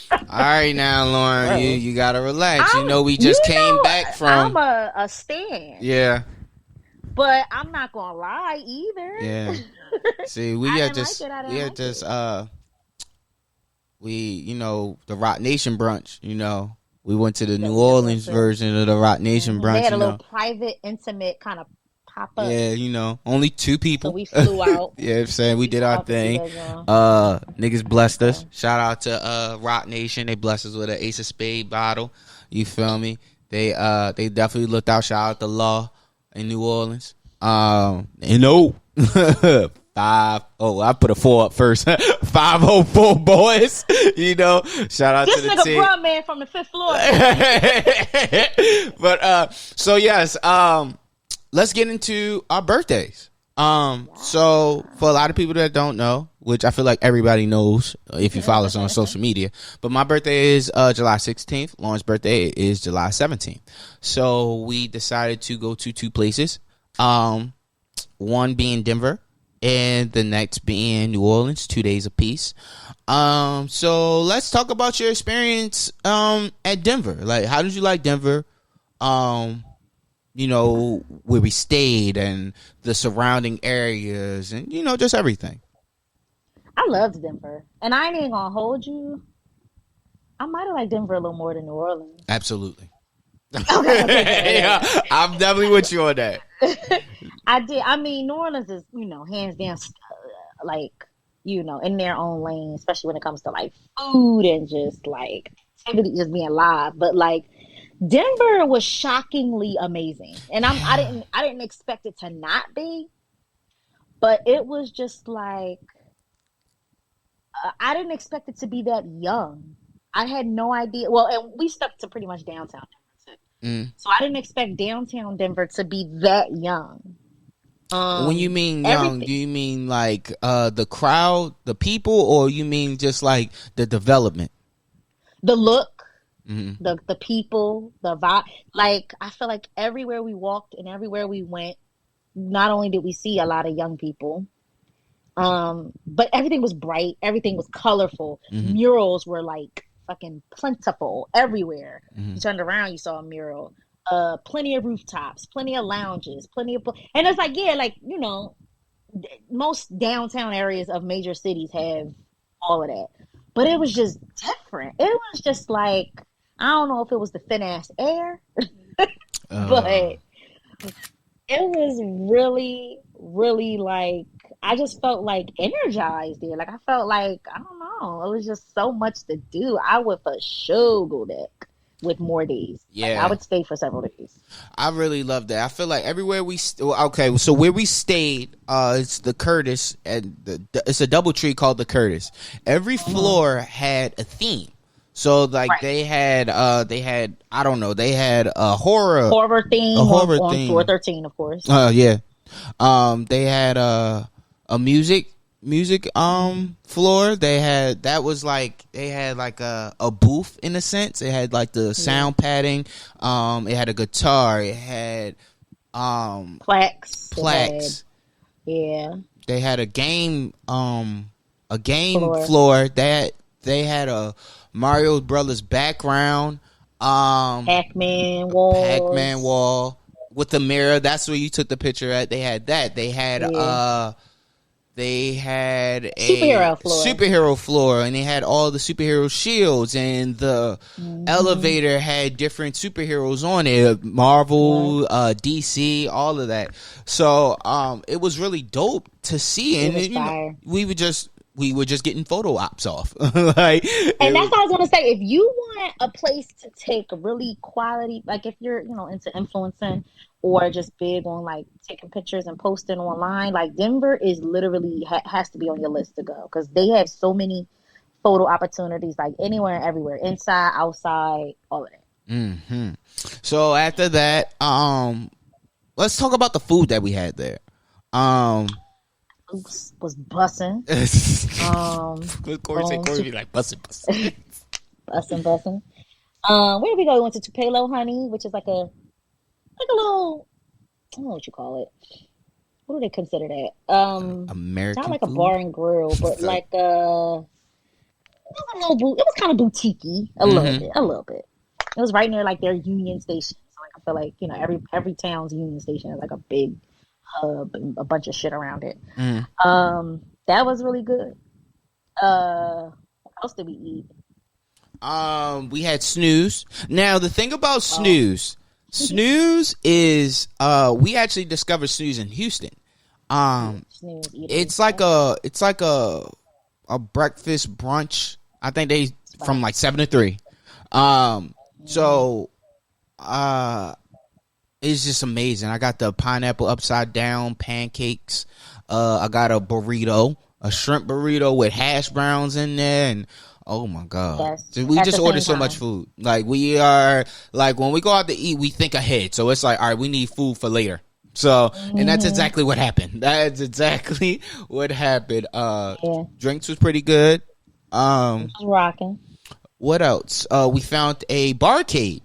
Speaker 4: All right, now, Lauren, you gotta relax. We just came back from.
Speaker 5: I'm a stan.
Speaker 4: Yeah.
Speaker 5: But I'm not gonna lie either.
Speaker 4: Yeah. See, the Rock Nation brunch, we went to the New Orleans version of the Rock Nation brunch.
Speaker 5: They had a little private, intimate kind of pop up.
Speaker 4: Yeah, only 2 people.
Speaker 5: So we flew out.
Speaker 4: Yeah, I'm saying we did our thing. Niggas blessed us. Shout out to Rock Nation. They blessed us with an Ace of Spade bottle. You feel me? They definitely looked out. Shout out to Law in New Orleans. I put a 4 up first. 504 boys. Shout out
Speaker 5: this
Speaker 4: to the
Speaker 5: nigga
Speaker 4: team.
Speaker 5: bruh man from the 5th floor.
Speaker 4: But so yes, let's get into our birthdays. So for a lot of people that don't know, which I feel like everybody knows if you follow us on social media, but my birthday is July 16th. Lauren's birthday is July 17th. So we decided to go to two places. One being Denver and the next being New Orleans, 2 days apiece. So let's talk about your experience at Denver. Like, how did you like Denver? You know, where we stayed and the surrounding areas and, you know, just everything.
Speaker 5: I loved Denver. And I ain't even gonna hold you. I might have liked Denver a little more than New Orleans.
Speaker 4: Absolutely.
Speaker 5: Okay.
Speaker 4: Yeah, I'm definitely with you on that.
Speaker 5: I did. I mean, New Orleans is, you know, hands down, like, you know, in their own lane, especially when it comes to like food and just like activity, just being live. But like, Denver was shockingly amazing, and I didn't expect it to not be, but it was just like I didn't expect it to be that young. I had no idea. Well, and we stuck to pretty much downtown Denver, so I didn't expect downtown Denver to be that young.
Speaker 4: When you mean young, do you mean like the crowd, the people, or you mean just like the development,
Speaker 5: the look?
Speaker 4: Mm-hmm.
Speaker 5: The people, the vibe. Like, I feel like everywhere we walked and everywhere we went, not only did we see a lot of young people, but everything was bright, everything was colorful.
Speaker 4: Mm-hmm.
Speaker 5: Murals were like fucking plentiful everywhere.
Speaker 4: Mm-hmm.
Speaker 5: You turned around, you saw a mural. Plenty of rooftops, plenty of lounges, and it's like, yeah, like, you know, most downtown areas of major cities have all of that, but it was just different. It was just like, I don't know if it was the thin ass air, but it was really, really like, I just felt like energized there. Like, I felt like, I don't know, it was just so much to do. I would for sure go back with more days.
Speaker 4: Yeah.
Speaker 5: Like, I would stay for several days.
Speaker 4: I really love that. I feel like everywhere we okay, so where we stayed, it's the Curtis, and it's a double tree called the Curtis. Every floor had a theme. So like they had I don't know, they had a horror theme
Speaker 5: on floor 13, of course.
Speaker 4: Yeah. They had a music floor. They had like a booth in a sense. It had like the sound padding. It had a guitar. It had
Speaker 5: plaques.
Speaker 4: Yeah. They had a game floor that they had a Mario Brothers background.
Speaker 5: Pac-Man wall
Speaker 4: with the mirror. That's where you took the picture at. They had that. They had a superhero floor, and they had all the superhero shields, and the elevator had different superheroes on it, Marvel, DC, all of that. So it was really dope to see, and we were just getting photo ops off. And
Speaker 5: that's what I was gonna say. If you want a place to take really quality, like if you're, you know, into influencing or just big on like taking pictures and posting online, like Denver is literally has to be on your list to go, because they have so many photo opportunities, like anywhere and everywhere, inside, outside, all of that.
Speaker 4: Mm-hmm. So after that, let's talk about the food that we had there.
Speaker 5: Was bussing.
Speaker 4: Corey be like bussing.
Speaker 5: Bussing. Where did we go? We went to Tupelo Honey, which is like a little, I don't know what you call it. What do they consider that?
Speaker 4: American.
Speaker 5: Not like a
Speaker 4: food?
Speaker 5: bar and grill, but like it was kind of boutique-y, a little bit. It was right near like their Union Station. So like I feel like, you know, every town's Union Station is like a big hub and a bunch of shit around it. That was really good. What else did we eat?
Speaker 4: We had Snoh's. Now the thing about Snoh's is we actually discovered Snoh's in Houston. It's like a breakfast brunch. I think they from like 7 to 3. So it's just amazing. I got the pineapple upside down pancakes. I got a burrito, a shrimp burrito with hash browns in there, and oh my god,
Speaker 5: yes.
Speaker 4: We just ordered so much food. Like we are like when we go out to eat, we think ahead. So it's like, all right, we need food for later. So, and that's exactly what happened. That's exactly what happened. Drinks was pretty good.
Speaker 5: Was rocking.
Speaker 4: What else? We found a barcade.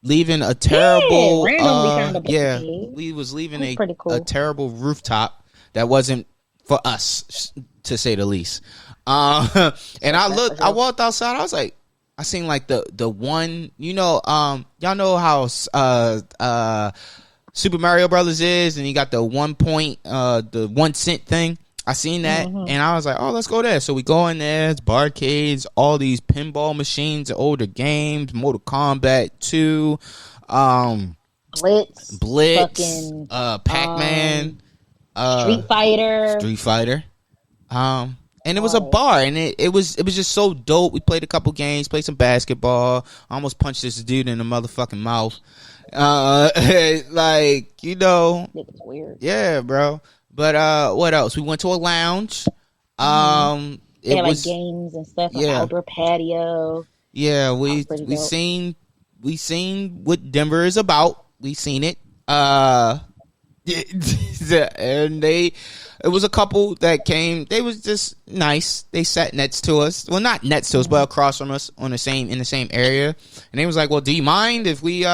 Speaker 4: Leaving a terrible,
Speaker 5: randomly found a barcade.
Speaker 4: we was leaving
Speaker 5: cool.
Speaker 4: a terrible rooftop that wasn't for us, to say the least. And I walked outside. I was like, I seen like the one, y'all know how Super Mario Brothers is, and you got the 1 point, the 1 cent thing. I seen that, and I was like, oh, let's go there. So we go in there. It's barcades, all these pinball machines, older games, Mortal Kombat 2, Blitz,
Speaker 5: fucking,
Speaker 4: Pac-Man,
Speaker 5: Street Fighter.
Speaker 4: And it was a bar, and it was just so dope. We played a couple games, played some basketball. I almost punched this dude in the motherfucking mouth. Like,
Speaker 5: It was weird.
Speaker 4: Yeah, bro. But what else? We went to a lounge.
Speaker 5: They had like games and stuff, like outdoor patio.
Speaker 4: Yeah, we seen what Denver is about. We seen it. And it was a couple that came. They was just nice. They sat next to us. Well, not next to us, but across from us in the same area. And they was like, "Well, do you mind if we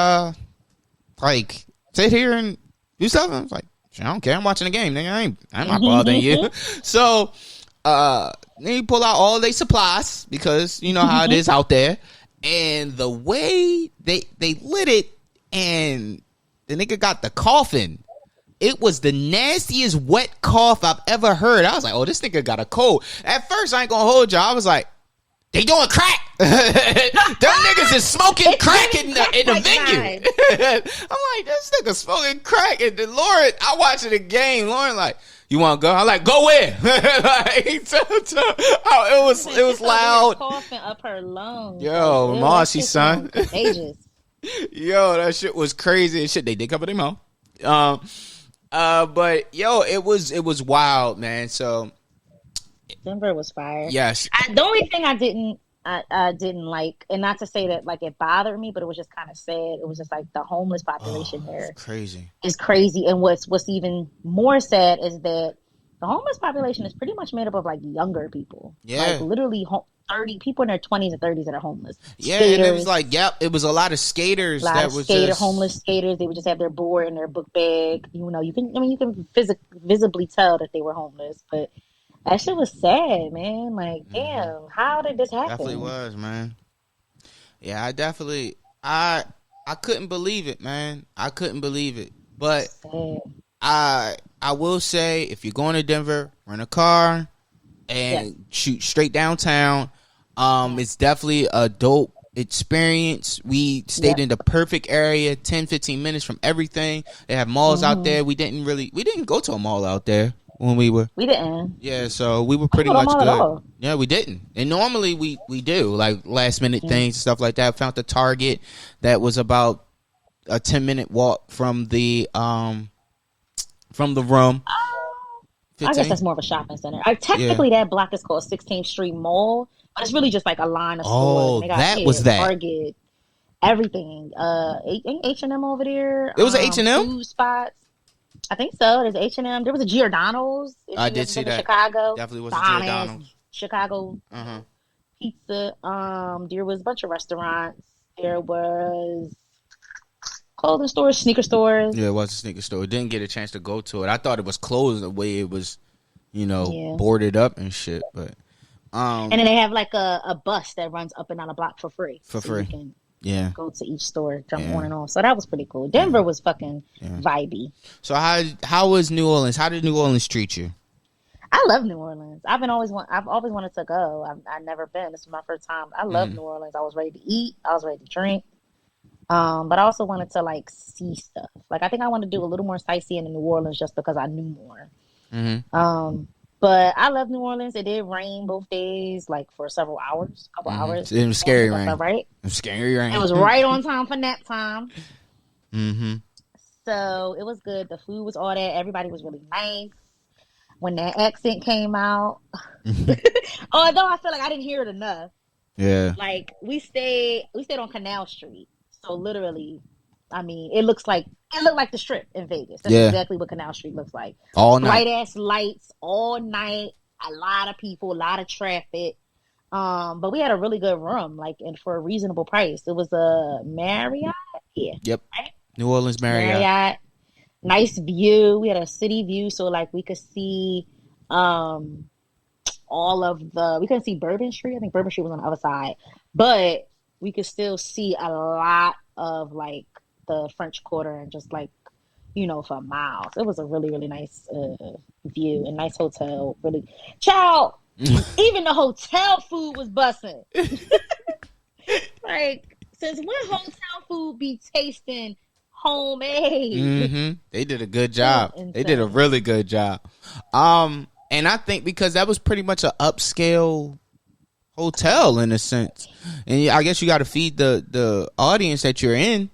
Speaker 4: like sit here and do something?" I was like, "I don't care. I'm watching the game. Nigga, I'm not bothering you." So they pull out all their supplies, because you know how it is out there. And the way they lit it, and the nigga got the coughing. It was the nastiest wet cough I've ever heard. I was like, oh, this nigga got a cold. At first, I ain't gonna hold you. I was like, they doing crack. Them niggas is smoking crack in the venue. I'm like, this nigga smoking crack. And then Lauren, I watching the game. Lauren like, you want to go? I'm like, go where? Like, it was loud.
Speaker 5: Coughing up her lungs.
Speaker 4: Yo, Marcy, son.
Speaker 5: Contagious.
Speaker 4: Yo, that shit was crazy and shit. They did cover their mouth. But yo, it was wild, man. So
Speaker 5: Denver was fire.
Speaker 4: Yes.
Speaker 5: The only thing I didn't like, and not to say that like it bothered me, but it was just kind of sad. It was just like the homeless population there is crazy. And what's even more sad is that the homeless population is pretty much made up of like younger people.
Speaker 4: Yeah.
Speaker 5: Like literally 30 people in their 20s and 30s that are homeless.
Speaker 4: Yeah, skaters, and it was like, it was a lot of skaters
Speaker 5: homeless skaters. They would just have their board and their book bag. You can visibly tell that they were homeless, but that shit was sad, man. Like, damn, how did this happen?
Speaker 4: Definitely was, man. Yeah, I couldn't believe it, man. I couldn't believe it. But I will say, if you're going to Denver, rent a car and shoot straight downtown. It's definitely a dope experience. We stayed in the perfect area, 10-15 minutes from everything. They have malls out there. We didn't go to a mall out there when we didn't. Yeah, so we were pretty much good. Yeah, we didn't. And normally we do, like last minute things and stuff like that. Found the Target that was about a 10-minute walk from the room. 15?
Speaker 5: I guess that's more of a shopping center. Technically, that block is called 16th Street Mall, but it's really just like a line of stores.
Speaker 4: Oh,
Speaker 5: they got
Speaker 4: that was that.
Speaker 5: Target, everything. H&M over there.
Speaker 4: It was an H&M?
Speaker 5: Food spots. I think so. There's H&M. There was a Giordano's.
Speaker 4: I did see that.
Speaker 5: Chicago.
Speaker 4: Definitely was a Giordano's.
Speaker 5: Chicago pizza. There was a bunch of restaurants. There was clothing stores, sneaker stores.
Speaker 4: Yeah, it was a sneaker store. Didn't get a chance to go to it. I thought it was closed the way it was, boarded up and shit. But
Speaker 5: and then they have like a bus that runs up and down the block for free.
Speaker 4: You can
Speaker 5: go to each store, jump on and off. So that was pretty cool. Denver was fucking vibey.
Speaker 4: So how was New Orleans? How did New Orleans treat you?
Speaker 5: I love New Orleans. I've always wanted to go. I've never been. This is my first time. I love New Orleans. I was ready to eat. I was ready to drink. But I also wanted to like see stuff. Like I think I want to do a little more sightseeing in New Orleans just because I knew more. But I love New Orleans. It did rain both days, like for several hours, couple hours.
Speaker 4: It was scary rain,
Speaker 5: right?
Speaker 4: It was scary rain.
Speaker 5: It was right on time for nap time. So it was good. The food was all that. Everybody was really nice. When that accent came out, although I feel like I didn't hear it enough.
Speaker 4: Yeah.
Speaker 5: Like we stayed on Canal Street. So literally I mean, it looked like the Strip in Vegas. That's exactly what Canal Street looks like.
Speaker 4: All night.
Speaker 5: Bright ass lights all night. A lot of people, a lot of traffic. But we had a really good room, like, and for a reasonable price. It was a Marriott. Yeah.
Speaker 4: Yep.
Speaker 5: Right?
Speaker 4: New Orleans Marriott.
Speaker 5: Nice view. We had a city view, so like we could see we couldn't see Bourbon Street. I think Bourbon Street was on the other side, but we could still see a lot of like the French Quarter and just like, for miles. It was a really, really nice view and nice hotel. Really, child. Even the hotel food was busting. Like, since when hotel food be tasting homemade?
Speaker 4: Mm-hmm. They did a good job. They did a really good job. And I think because that was pretty much an upscale hotel in a sense, and I guess you got to feed the audience that you're in,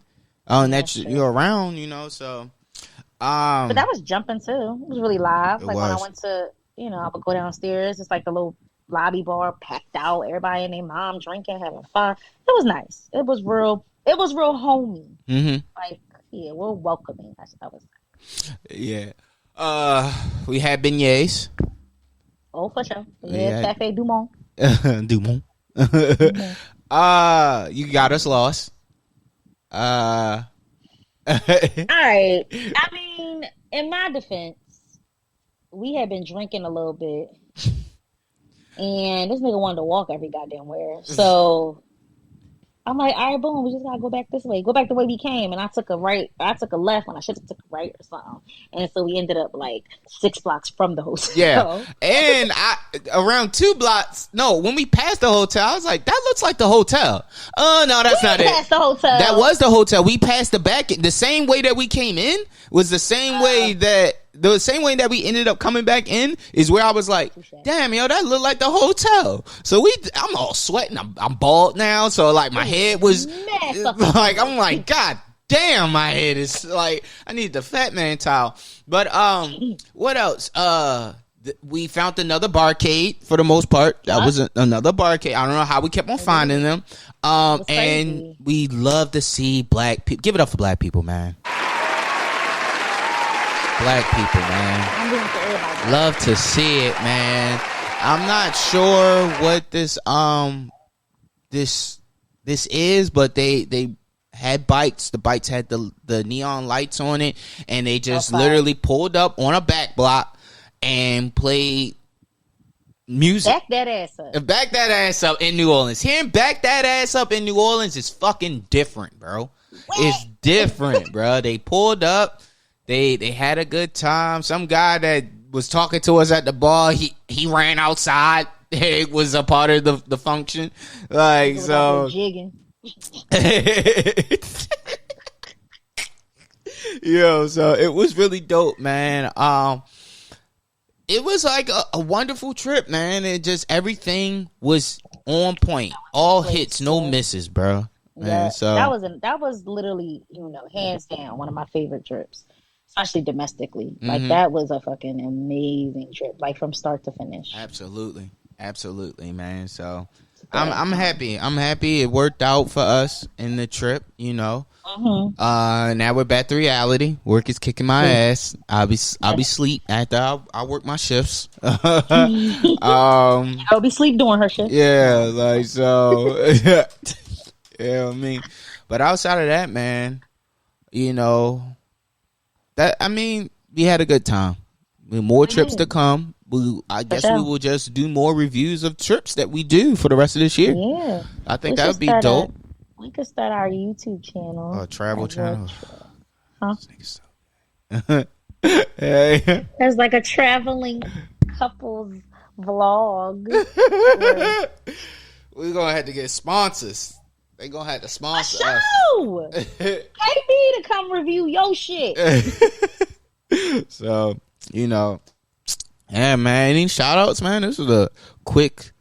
Speaker 4: and that you're around, So,
Speaker 5: but that was jumping too. It was really live. Like when I went to, I would go downstairs. It's like the little lobby bar packed out. Everybody and their mom drinking, having fun. It was nice. It was real. It was real homey.
Speaker 4: Mm-hmm.
Speaker 5: Like, yeah, we're welcoming. That's what I was saying.
Speaker 4: Yeah. We had beignets.
Speaker 5: Oh, for sure. Yeah, Cafe Dumont.
Speaker 4: Dumont. You got us lost.
Speaker 5: All right. I mean, in my defense, we had been drinking a little bit, and this nigga wanted to walk every goddamn where. So I'm like, all right, boom, we just gotta go back this way. Go back the way we came. And I took a left when I should have took a right or something. And so we ended up like 6 blocks from the hotel.
Speaker 4: Yeah. And around 2 blocks, when we passed the hotel, I was like, that looks like the hotel. Oh, no, that's not it.
Speaker 5: Passed the hotel.
Speaker 4: That was the hotel. We passed the back. The same way that we came in was the same way that we ended up coming back in is where I was like, damn, yo, that looked like the hotel. So I'm all sweating. I'm bald now. So like my head was like, I'm like, God damn, my head is like, I need the fat man towel. But what else? We found another barcade for the most part. That was another barcade. I don't know how we kept on finding them. And we love to see black people. Give it up for black people, man. Black people, man. Love to see it, man. I'm not sure what this is, but they had bikes. The bikes had the neon lights on it, and they just literally pulled up on a back block and played music.
Speaker 5: Back that ass up.
Speaker 4: Back that ass up in New Orleans. Hearing back that ass up in New Orleans is fucking different, bro. It's different, bro. They pulled up. They had a good time. Some guy that was talking to us at the bar, he ran outside. It was a part of the function. Like, so
Speaker 5: jigging.
Speaker 4: Yo, so it was really dope, man. It was like a wonderful trip, man. It just everything was on point. All hits, no misses, bro. Man,
Speaker 5: yeah,
Speaker 4: so
Speaker 5: that was literally, hands down one of my favorite trips. Especially domestically. Like, that was a fucking amazing trip, like from start to finish.
Speaker 4: Absolutely, man. So I'm happy. it worked out for us in the trip, Now we're back to reality. Work is kicking my ass. I'll be sleep after I work my shifts.
Speaker 5: I'll be sleep during her shift.
Speaker 4: Yeah, like, so yeah, I mean, but outside of that, man, we had a good time. More trips to come. I guess we will just do more reviews of trips that we do for the rest of this year.
Speaker 5: Yeah,
Speaker 4: I think that would be dope.
Speaker 5: We could start our YouTube channel.
Speaker 4: A travel channel.
Speaker 5: Huh?
Speaker 4: Hey.
Speaker 5: There's like a traveling couples vlog.
Speaker 4: We're gonna have to get sponsors. They gonna have to sponsor us.
Speaker 5: Pay me to come review your shit.
Speaker 4: So, yeah, man. Any shout outs, man? This was a quick,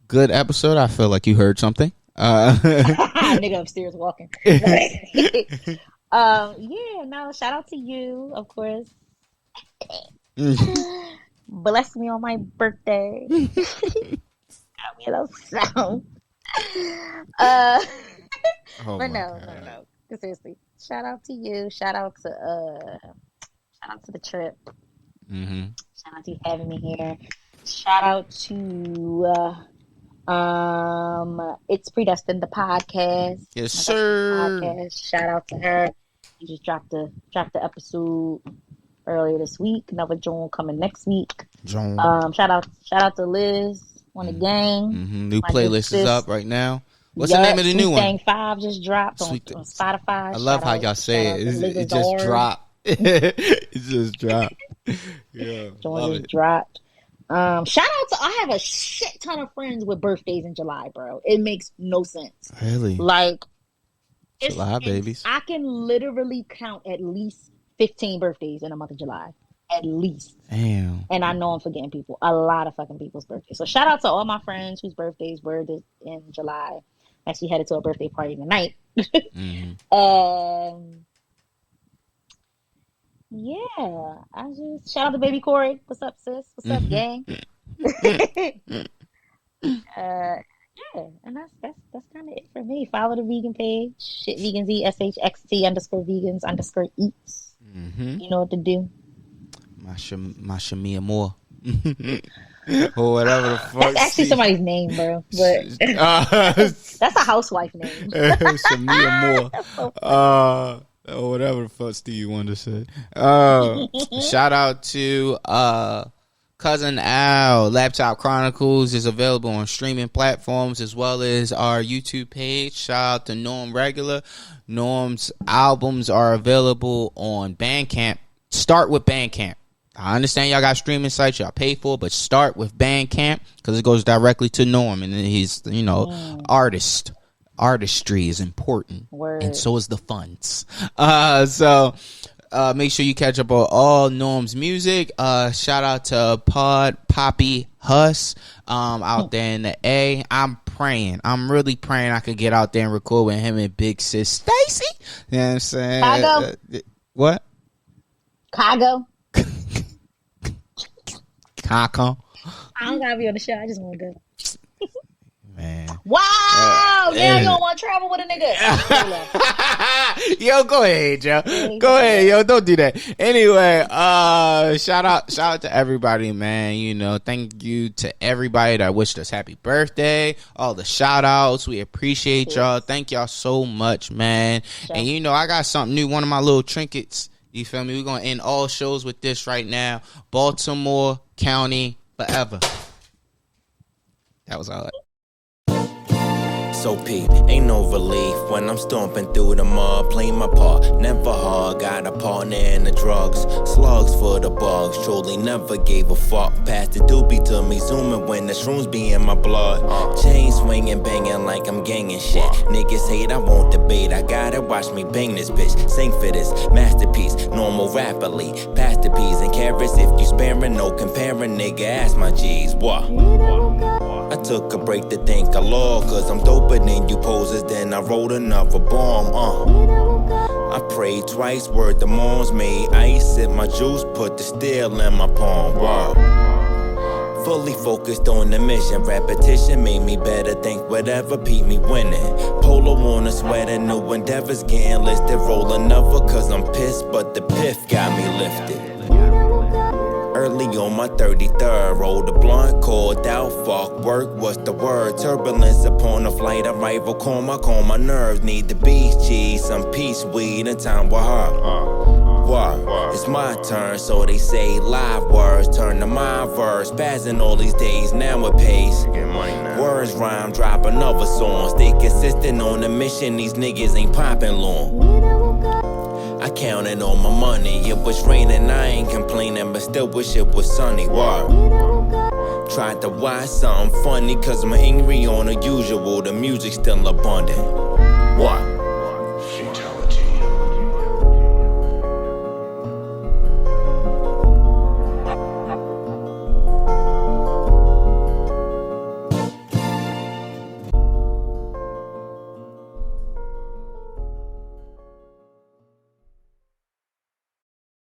Speaker 4: good episode. I feel like you heard something.
Speaker 5: Nigga upstairs walking. Shout out to you, of course. Bless me on my birthday. Got me a little sound. But no. Seriously. Shout out to you. Shout out to the trip.
Speaker 4: Mm-hmm.
Speaker 5: Shout out to you having me here. Shout out to It's Predestined, the podcast.
Speaker 4: Yes, sir.
Speaker 5: Podcast. Shout out to her. You just dropped the episode earlier this week. Another Joan coming next week.
Speaker 4: Joan.
Speaker 5: Shout out to Liz on the gang.
Speaker 4: Mm-hmm. New playlist is up right now. What's the name of the new one?
Speaker 5: Thing 5 just dropped on Spotify.
Speaker 4: I love how y'all say it. It just dropped. It just dropped. Yeah,
Speaker 5: Joan just dropped. Shout out to, I have a shit ton of friends with birthdays in July, bro. It makes no sense.
Speaker 4: Really?
Speaker 5: Like,
Speaker 4: July babies.
Speaker 5: I can literally count at least 15 birthdays in the month of July. At least.
Speaker 4: Damn.
Speaker 5: And I know I'm forgetting people. A lot of fucking people's birthdays. So shout out to all my friends whose birthdays were in July. Actually headed to a birthday party tonight.
Speaker 4: Mm-hmm.
Speaker 5: Yeah. I just shout out to baby Corey. What's up, sis? What's up, gang? Yeah, and that's kind of it for me. Follow the vegan page, shitveganz, SHXT_vegans_eats.
Speaker 4: Mm-hmm.
Speaker 5: You know what to do.
Speaker 4: My Shamia Moore. Or whatever the fuck.
Speaker 5: That's actually somebody's name, bro. But that's a housewife name.
Speaker 4: Shamia Moore. Or whatever the fuck Steve Wonder said. Shout out to Cousin Al. Laptop Chronicles is available on streaming platforms as well as our YouTube page. Shout out to Norm Regular. Norm's albums are available on Bandcamp. Start with Bandcamp. I understand y'all got streaming sites y'all pay for, but start with Bandcamp because it goes directly to Norm, and he's, artistry is important.
Speaker 5: Word.
Speaker 4: And so is the funds. So make sure you catch up on all Norm's music. Shout out to Poppy Huss out there in the A. I'm really praying I could get out there and record with him and Big Sis Stacy. You know what I'm saying?
Speaker 5: Chicago.
Speaker 4: What?
Speaker 5: Chicago.
Speaker 4: Chicago.
Speaker 5: I don't gotta be on the show. I just want to go.
Speaker 4: Man.
Speaker 5: Wow! Now you don't want to travel with a nigga.
Speaker 4: Yo, go ahead, Joe. Go ahead, yo. Don't do that. Anyway, shout out to everybody, man. Thank you to everybody that wished us happy birthday. All the shout outs. We appreciate y'all. Thank y'all so much, man. Sure. And I got something new. One of my little trinkets. You feel me? We're going to end all shows with this right now. Baltimore County Forever. That was all right.
Speaker 6: So peep, ain't no relief when I'm stomping through the mud, playing my part, never hard, got a partner in the drugs, slugs for the bugs, truly never gave a fuck, passed the doobie to me, zooming when the shrooms be in my blood, chain swinging, banging like I'm ganging shit, niggas hate, I won't debate, I gotta watch me bang this bitch, sing for this masterpiece, normal rapidly, past the peas and carrots, if you sparing, no comparing, nigga, ask my G's, what? I took a break to thank Allah, cause I'm doper than you posers, then I wrote another bomb, I prayed twice, word the moms made ice in my juice, put the steel in my palm, wow. Fully focused on the mission, repetition made me better, think whatever beat me winning. Polo on a sweater, new endeavors getting listed, roll another cause I'm pissed, but the piff got me lifted. Early on my 33rd, rolled a blunt, called out, fuck work, what's the word? Turbulence upon a flight, arrival, calm my nerves, need the beach cheese, some peace weed, and time with her. What? It's my turn, so they say live words, turn to my verse, passing all these days, now it pays. Words rhyme, drop another song, stay consistent on the mission, these niggas ain't popping long. I counted on my money, it was raining, I ain't complaining, but still wish it was sunny, what? Tried to watch something funny, cause I'm angry on the usual, the music's still abundant, what?